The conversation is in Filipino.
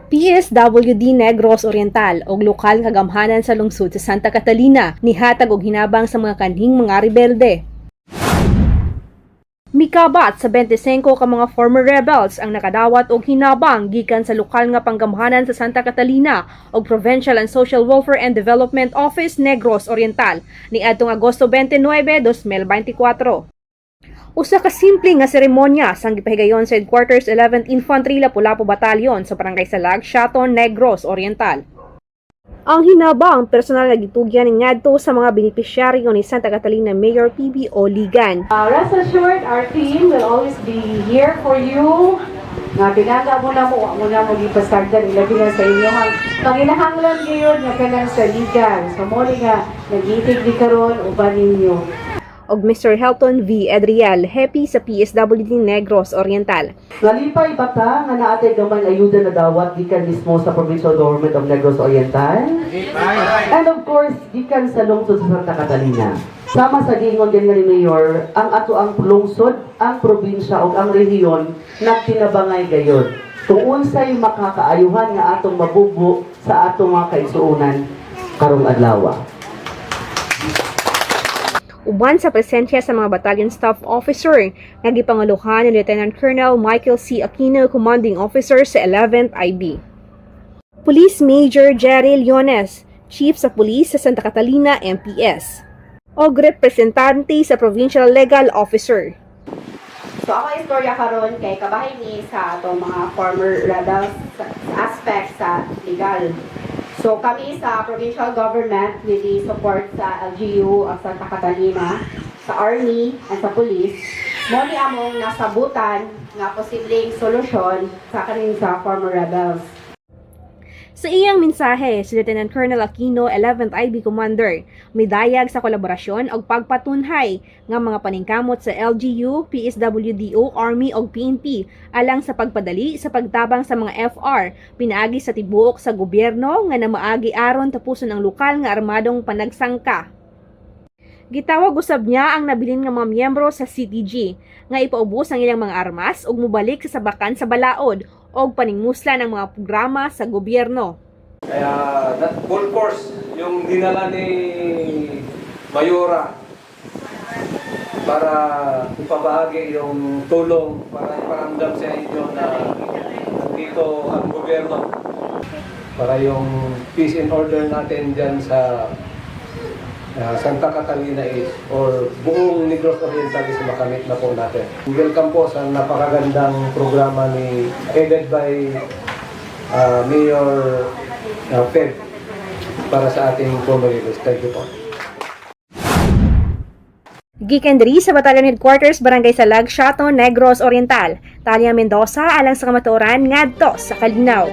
PSWD Negros Oriental og lokal nga gamhanan sa lungsod sa Santa Catalina nihatag og hinabang sa mga kanhing mga rebelde. Mikabat sa 25 ka mga former rebels ang nakadawat og hinabang gikan sa lokal nga panggamhanan sa Santa Catalina og Provincial and Social Welfare and Development Office Negros Oriental niadtong Agosto 29, 2024. Usa ka simple nga seremonya sang gipahigayon sa Headquarters 11th Infantry Lapu-Lapu Battalion sa Barangay Salag, Shaton, Negros Oriental. Ang hinabang personal na gitugyan ni ngadto sa mga benepisyaryo ni Santa Catalina Mayor PB Oligan. Rest assured, our team will always be here for you. Nga pinanga mo ipasagdan ilabi na sa inyo panginahanglan ngayon nga kanang sa ligan. So mo nga nag-itig di karon uban ninyo. Og Mr. Helton V. Edriel, happy sa PSWD Negros Oriental. Nalipay bata nga naatay naman ayuda na dawat gikan mismo sa Provincial Government of Negros Oriental. And of course, gikan sa lungsod sa Santa Catalina. Sama sa gingon din nga ni Mayor, ang ato ang lungsod, ang probinsya ug ang rehiyon nagtinabangay gayon. Kung unsay makakaayuhan nga atong mabubo sa atong mga kaigsuonan karong adlaw. Uban sa presensya sa mga battalion staff officer, nagipangaluhan ni Lieutenant Colonel Michael C. Aquino, Commanding Officer sa 11th IB. Police Major Jerry Leones, Chief sa Police sa Santa Catalina MPS. Og representante sa Provincial Legal Officer. So ako istorya karon kay kabahay ni sa atong mga former rebels sa aspect sa legal. So kami sa provincial government nili support sa LGU of Santa Catalina, sa Army at sa Police. Mo ni among nasabutan nga posibleng solusyon sa kaning sa former rebels. Sa iyang mensahe, si Lieutenant Colonel Aquino, 11th IB Commander, may dayag sa kolaborasyon o pagpatunhay ng mga paningkamot sa LGU, PSWDO, Army o PNP alang sa pagpadali sa pagtabang sa mga FR, pinaagi sa tibuok sa gobyerno nga na maagi aron tapuson ang lokal nga armadong panagsangka. Gitawag usab niya ang nabilin nga mga miyembro sa CTG nga ipaubos ang ilang mga armas ug mobalik sa sabakan sa balaod o paningmusla ng mga programa sa gobyerno. Kaya that full force yung dinala ni Mayora para ipabahagi yung tulong para iparamdam sa inyo na nandito ang gobyerno para yung peace and order natin dyan sa Santa Catalina is or buong Negros Oriental is makamit na po natin. Welcome po sa napakagandang programa ni headed by Mayor Fed para sa ating communities. Thank you po. Gikan diri sa Battalion Headquarters Barangay Salag, Shaton, Negros Oriental. Talia Mendoza alang sa kamatuoran ngadto sa Kalinaw.